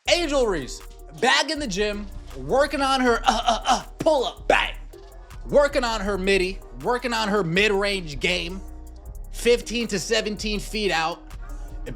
Angel Reese, back in the gym, working on her pull-up, bang. Working on her midi, working on her mid-range game, 15 to 17 feet out,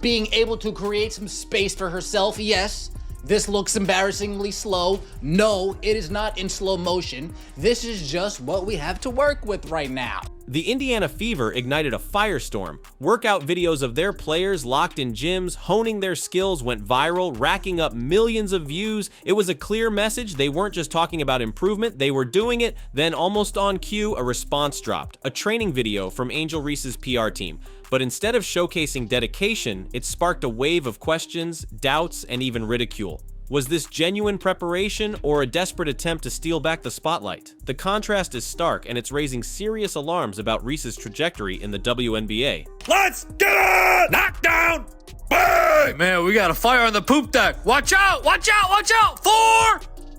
being able to create some space for herself. Yes, this looks embarrassingly slow. No, it is not in slow motion. This is just what we have to work with right now. The Indiana Fever ignited a firestorm. Workout videos of their players locked in gyms, honing their skills went viral, racking up millions of views. It was a clear message. They weren't just talking about improvement, they were doing it. Then almost on cue, a response dropped. A training video from Angel Reese's PR team. But instead of showcasing dedication, it sparked a wave of questions, doubts, and even ridicule. Was this genuine preparation or a desperate attempt to steal back the spotlight? The contrast is stark, and it's raising serious alarms about Reese's trajectory in the WNBA. Let's get it! Knockdown! Bang! Hey man, we got a fire on the poop deck. Watch out! Watch out! Watch out! 4!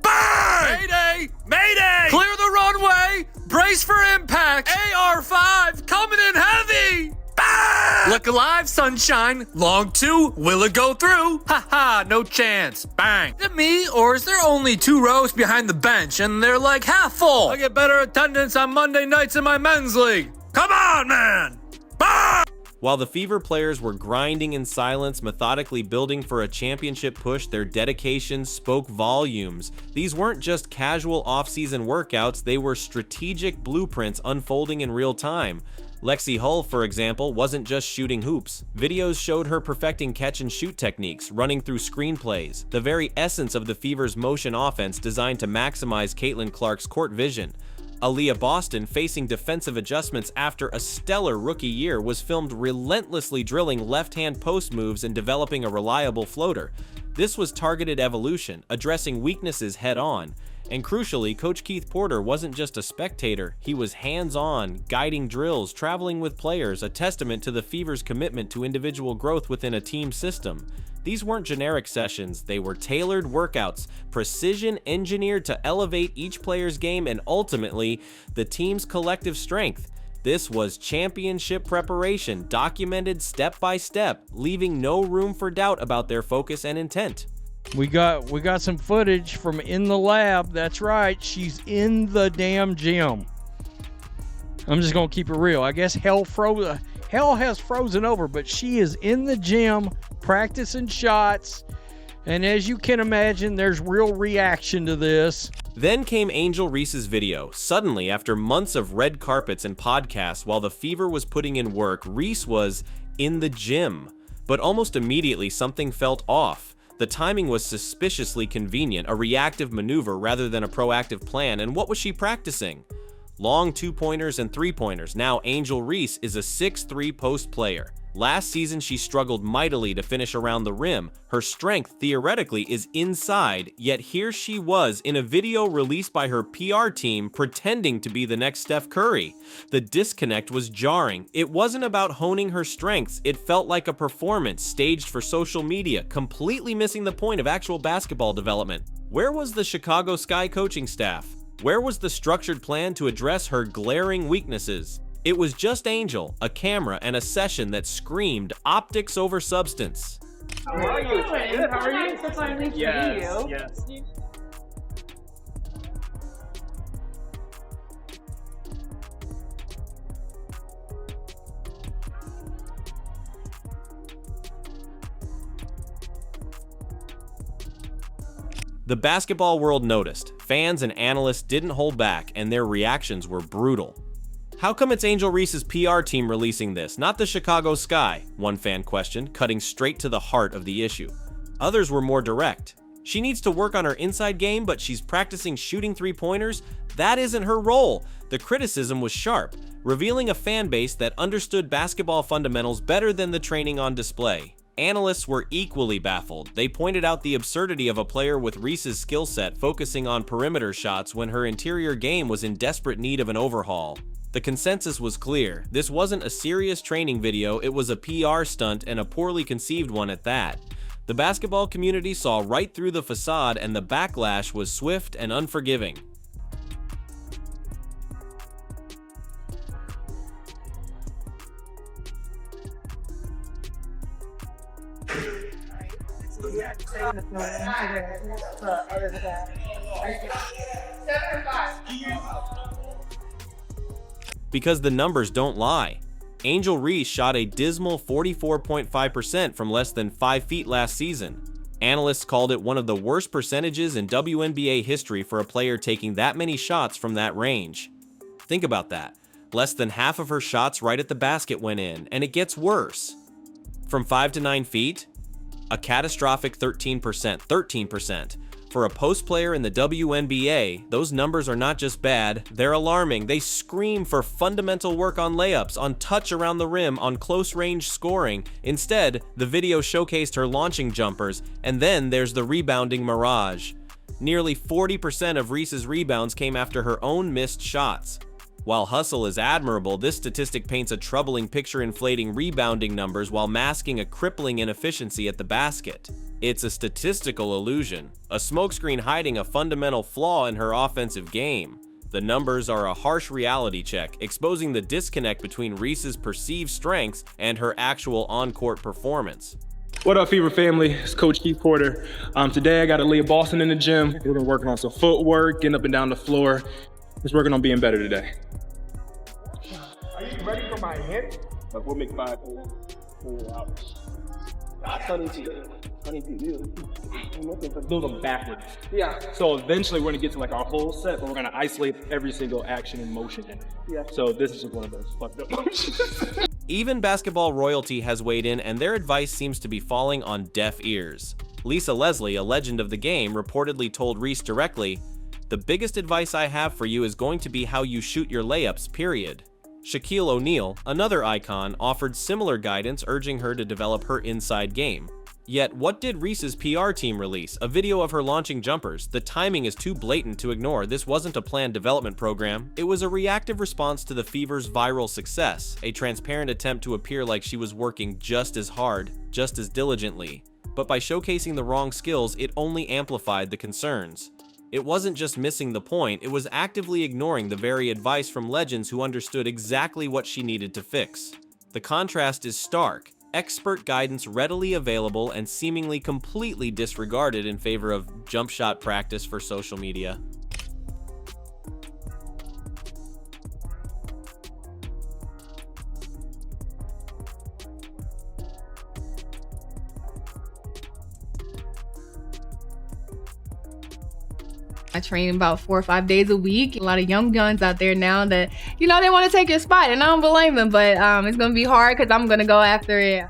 Bang! Mayday! Mayday! Clear the runway! Brace for impact! AR-5 coming in heavy! Bang! Look alive, sunshine. Long 2, will it go through? Haha, no chance. Bang. Is it me, or is there only 2 rows behind the bench and they're like half full? I get better attendance on Monday nights in my men's league. Come on, man! Bang! While the Fever players were grinding in silence, methodically building for a championship push, their dedication spoke volumes. These weren't just casual off-season workouts, they were strategic blueprints unfolding in real time. Lexi Hull, for example, wasn't just shooting hoops. Videos showed her perfecting catch-and-shoot techniques, running through screenplays, the very essence of the Fever's motion offense designed to maximize Caitlin Clark's court vision. Aaliyah Boston, facing defensive adjustments after a stellar rookie year, was filmed relentlessly drilling left-hand post moves and developing a reliable floater. This was targeted evolution, addressing weaknesses head-on. And crucially, Coach Keith Porter wasn't just a spectator, he was hands-on, guiding drills, traveling with players, a testament to the Fever's commitment to individual growth within a team system. These weren't generic sessions, they were tailored workouts, precision engineered to elevate each player's game and ultimately, the team's collective strength. This was championship preparation, documented step by step, leaving no room for doubt about their focus and intent. We got some footage from in the lab. That's right. She's in the damn gym. I'm just gonna keep it real. I guess hell has frozen over, but she is in the gym practicing shots. And as you can imagine, there's real reaction to this. Then came Angel Reese's video. Suddenly, after months of red carpets and podcasts while the Fever was putting in work, Reese was in the gym. But almost immediately, something felt off. The timing was suspiciously convenient, a reactive maneuver rather than a proactive plan, and what was she practicing? Long 2-pointers and 3-pointers. Now Angel Reese is a 6'3" post player. Last season she struggled mightily to finish around the rim. Her strength theoretically is inside, yet here she was in a video released by her PR team pretending to be the next Steph Curry. The disconnect was jarring. It wasn't about honing her strengths, it felt like a performance staged for social media, completely missing the point of actual basketball development. Where was the Chicago Sky coaching staff? Where was the structured plan to address her glaring weaknesses? It was just Angel, a camera, and a session that screamed optics over substance. How are you? Good, how are you? So finally to meet you. Yes. The basketball world noticed. Fans and analysts didn't hold back, and their reactions were brutal. How come it's Angel Reese's PR team releasing this, not the Chicago Sky? One fan questioned, cutting straight to the heart of the issue. Others were more direct. She needs to work on her inside game, but she's practicing shooting 3-pointers? That isn't her role. The criticism was sharp, revealing a fan base that understood basketball fundamentals better than the training on display. Analysts were equally baffled. They pointed out the absurdity of a player with Reese's skill set focusing on perimeter shots when her interior game was in desperate need of an overhaul. The consensus was clear. This wasn't a serious training video, it was a PR stunt and a poorly conceived one at that. The basketball community saw right through the facade and the backlash was swift and unforgiving. Because the numbers don't lie. Angel Reese shot a dismal 44.5% from less than 5 feet last season. Analysts called it one of the worst percentages in WNBA history for a player taking that many shots from that range. Think about that. Less than half of her shots right at the basket went in, and it gets worse. From 5 to 9 feet, a catastrophic 13%. 13%. For a post player in the WNBA, those numbers are not just bad, they're alarming. They scream for fundamental work on layups, on touch around the rim, on close-range scoring. Instead, the video showcased her launching jumpers, and then there's the rebounding mirage. Nearly 40% of Reese's rebounds came after her own missed shots. While hustle is admirable, this statistic paints a troubling picture, inflating rebounding numbers while masking a crippling inefficiency at the basket. It's a statistical illusion, a smokescreen hiding a fundamental flaw in her offensive game. The numbers are a harsh reality check, exposing the disconnect between Reese's perceived strengths and her actual on-court performance. What up, Fever family? It's Coach Keith Porter. Today I got Aaliyah Boston in the gym. We're gonna working on some footwork, getting up and down the floor. Just working on being better today. Are you ready for my hit? Like we'll make 5 full hours. Build them backwards. Yeah. So eventually we're gonna get to like our whole set, but we're gonna isolate every single action and motion in it. Yeah. So this is just one of those fucked up motions. Even basketball royalty has weighed in, and their advice seems to be falling on deaf ears. Lisa Leslie, a legend of the game, reportedly told Reese directly, "The biggest advice I have for you is going to be how you shoot your layups, period." Shaquille O'Neal, another icon, offered similar guidance, urging her to develop her inside game. Yet, what did Reese's PR team release? A video of her launching jumpers. The timing is too blatant to ignore. This wasn't a planned development program. It was a reactive response to the Fever's viral success, a transparent attempt to appear like she was working just as hard, just as diligently. But by showcasing the wrong skills, it only amplified the concerns. It wasn't just missing the point, it was actively ignoring the very advice from legends who understood exactly what she needed to fix. The contrast is stark. Expert guidance readily available and seemingly completely disregarded in favor of jump shot practice for social media. I train about 4 or 5 days a week. A lot of young guns out there now that, they want to take your spot, and I don't blame them, but it's going to be hard because I'm going to go after it.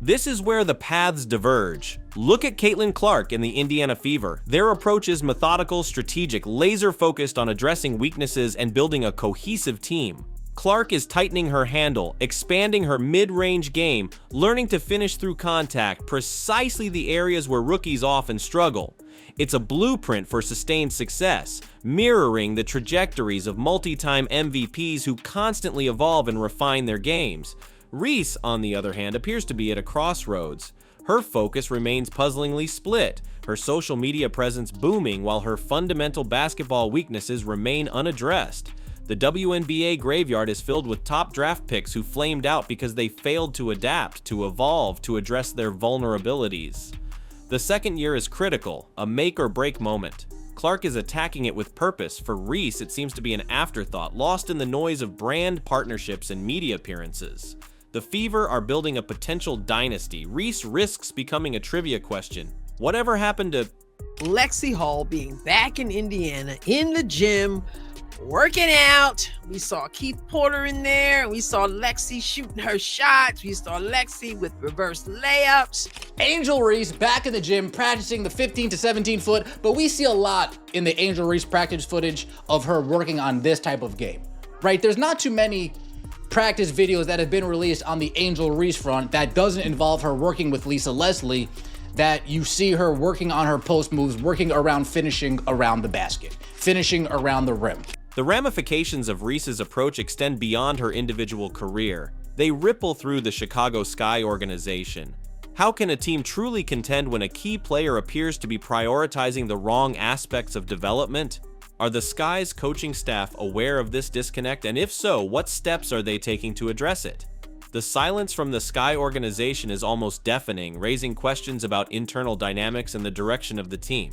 This is where the paths diverge. Look at Caitlin Clark in the Indiana Fever. Their approach is methodical, strategic, laser-focused on addressing weaknesses and building a cohesive team. Clark is tightening her handle, expanding her mid-range game, learning to finish through contact, precisely the areas where rookies often struggle. It's a blueprint for sustained success, mirroring the trajectories of multi-time MVPs who constantly evolve and refine their games. Reese, on the other hand, appears to be at a crossroads. Her focus remains puzzlingly split, her social media presence booming while her fundamental basketball weaknesses remain unaddressed. The WNBA graveyard is filled with top draft picks who flamed out because they failed to adapt, to evolve, to address their vulnerabilities. The second year is critical, a make-or-break moment. Clark is attacking it with purpose. For Reese, it seems to be an afterthought, lost in the noise of brand partnerships and media appearances. The Fever are building a potential dynasty. Reese risks becoming a trivia question. Whatever happened to Lexi Hall being back in Indiana, in the gym, working out? We saw Keith Porter in there. We saw Lexi shooting her shots. We saw Lexi with reverse layups. Angel Reese back in the gym practicing the 15 to 17 foot, but we see a lot in the Angel Reese practice footage of her working on this type of game, right? There's not too many practice videos that have been released on the Angel Reese front that doesn't involve her working with Lisa Leslie, that you see her working on her post moves, working around finishing around the basket, finishing around the rim. The ramifications of Reese's approach extend beyond her individual career. They ripple through the Chicago Sky organization. How can a team truly contend when a key player appears to be prioritizing the wrong aspects of development? Are the Sky's coaching staff aware of this disconnect, and if so, what steps are they taking to address it? The silence from the Sky organization is almost deafening, raising questions about internal dynamics and the direction of the team.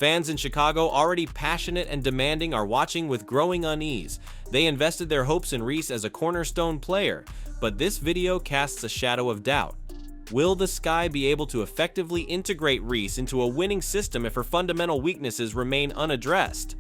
Fans in Chicago, already passionate and demanding, are watching with growing unease. They invested their hopes in Reese as a cornerstone player, but this video casts a shadow of doubt. Will the Sky be able to effectively integrate Reese into a winning system if her fundamental weaknesses remain unaddressed?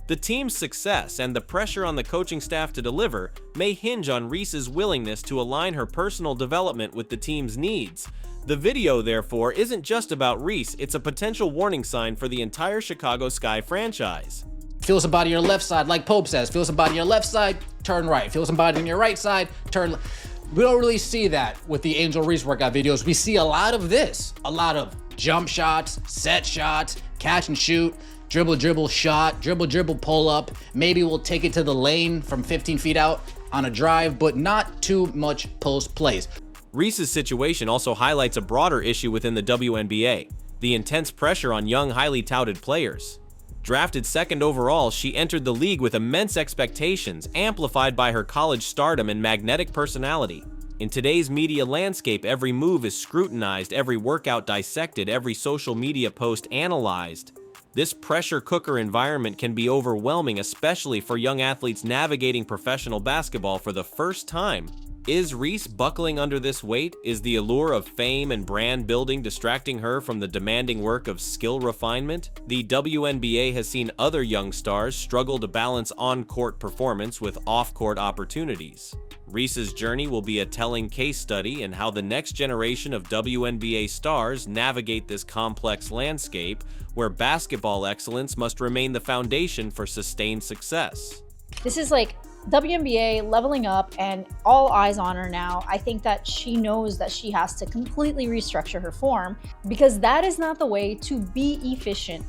The team's success and the pressure on the coaching staff to deliver may hinge on Reese's willingness to align her personal development with the team's needs. The video, therefore, isn't just about Reese, it's a potential warning sign for the entire Chicago Sky franchise. Feel somebody on your left side, like Pope says. Feel somebody on your left side, turn right. Feel somebody on your right side, turn left. We don't really see that with the Angel Reese workout videos. We see a lot of this. A lot of jump shots, set shots, catch and shoot, dribble, shot, dribble, pull up. Maybe we'll take it to the lane from 15 feet out on a drive, but not too much post plays. Reese's situation also highlights a broader issue within the WNBA, the intense pressure on young, highly touted players. Drafted second overall, she entered the league with immense expectations, amplified by her college stardom and magnetic personality. In today's media landscape, every move is scrutinized, every workout dissected, every social media post analyzed. This pressure cooker environment can be overwhelming, especially for young athletes navigating professional basketball for the first time. Is Reese buckling under this weight? Is the allure of fame and brand building distracting her from the demanding work of skill refinement? The WNBA has seen other young stars struggle to balance on-court performance with off-court opportunities. Reese's journey will be a telling case study in how the next generation of WNBA stars navigate this complex landscape where basketball excellence must remain the foundation for sustained success. This is like WNBA leveling up and all eyes on her now. I think that she knows that she has to completely restructure her form because that is not the way to be efficient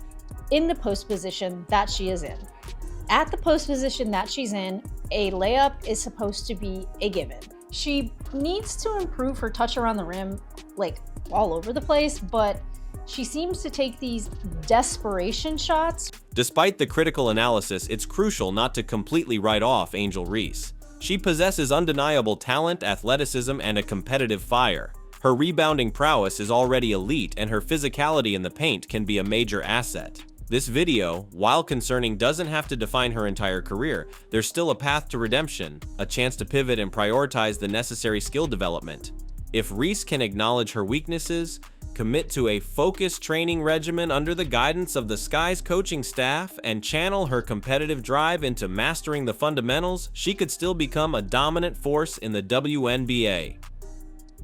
in the post position that she is in. At the post position that she's in, a layup is supposed to be a given. She needs to improve her touch around the rim, like all over the place, but she seems to take these desperation shots. Despite the critical analysis, it's crucial not to completely write off Angel Reese. She possesses undeniable talent, athleticism, and a competitive fire. Her rebounding prowess is already elite, and her physicality in the paint can be a major asset. This video, while concerning, doesn't have to define her entire career. There's still a path to redemption, a chance to pivot and prioritize the necessary skill development. If Reese can acknowledge her weaknesses, commit to a focused training regimen under the guidance of the Sky's coaching staff, and channel her competitive drive into mastering the fundamentals, she could still become a dominant force in the WNBA.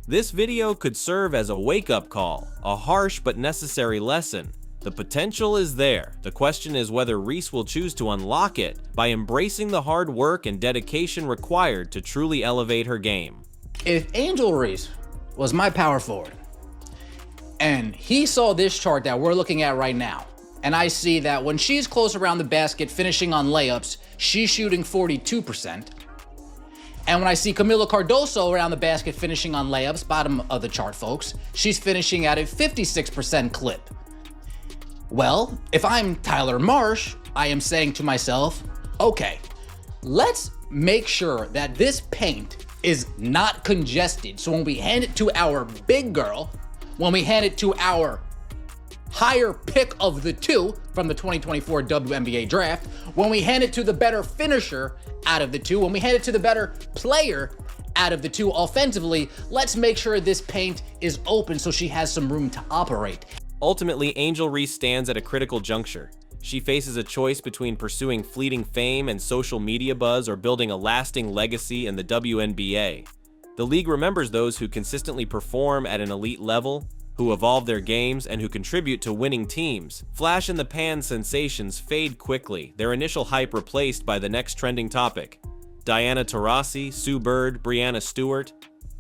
This video could serve as a wake-up call, a harsh but necessary lesson. The potential is there. The question is whether Reese will choose to unlock it by embracing the hard work and dedication required to truly elevate her game. If Angel Reese was my power forward, and he saw this chart that we're looking at right now, and I see that when she's close around the basket finishing on layups, she's shooting 42%. And when I see Camila Cardoso around the basket finishing on layups, bottom of the chart, folks, she's finishing at a 56% clip. Well, if I'm Tyler Marsh, I am saying to myself, okay, let's make sure that this paint is not congested. So when we hand it to our big girl, when we hand it to our higher pick of the two from the 2024 WNBA draft, when we hand it to the better finisher out of the two, when we hand it to the better player out of the two offensively, let's make sure this paint is open so she has some room to operate. Ultimately, Angel Reese stands at a critical juncture. She faces a choice between pursuing fleeting fame and social media buzz or building a lasting legacy in the WNBA. The league remembers those who consistently perform at an elite level, who evolve their games, and who contribute to winning teams. Flash-in-the-pan sensations fade quickly, their initial hype replaced by the next trending topic. Diana Taurasi, Sue Bird, Breanna Stewart.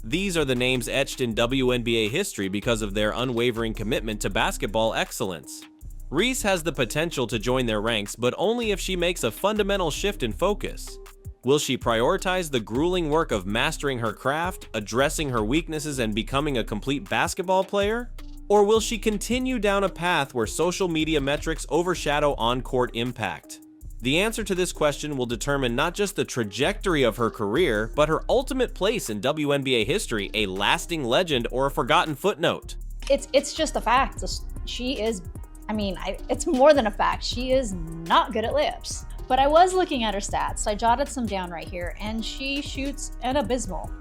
These are the names etched in WNBA history because of their unwavering commitment to basketball excellence. Reese has the potential to join their ranks, but only if she makes a fundamental shift in focus. Will she prioritize the grueling work of mastering her craft, addressing her weaknesses, and becoming a complete basketball player? Or will she continue down a path where social media metrics overshadow on-court impact? The answer to this question will determine not just the trajectory of her career, but her ultimate place in WNBA history, a lasting legend or a forgotten footnote. It's just a fact. She is, it's more than a fact. She is not good at layups. But I was looking at her stats. I jotted some down right here, and she shoots an abysmal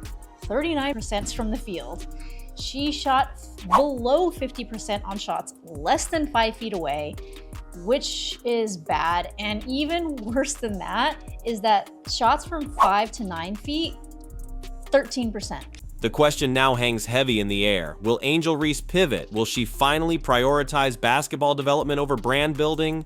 39% from the field. She shot below 50% on shots less than 5 feet away, which is bad. And even worse than that is that shots from 5 to 9 feet, 13%. The question now hangs heavy in the air. Will Angel Reese pivot? Will she finally prioritize basketball development over brand building?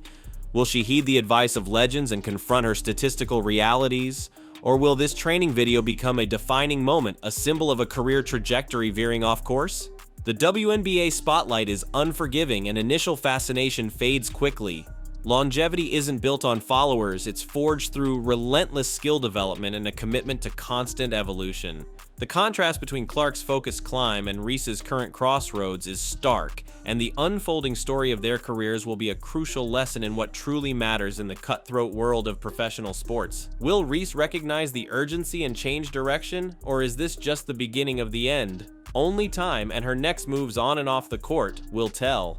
Will she heed the advice of legends and confront her statistical realities? Or will this training video become a defining moment, a symbol of a career trajectory veering off course? The WNBA spotlight is unforgiving and initial fascination fades quickly. Longevity isn't built on followers, it's forged through relentless skill development and a commitment to constant evolution. The contrast between Clark's focused climb and Reese's current crossroads is stark, and the unfolding story of their careers will be a crucial lesson in what truly matters in the cutthroat world of professional sports. Will Reese recognize the urgency and change direction, or is this just the beginning of the end? Only time and her next moves on and off the court will tell.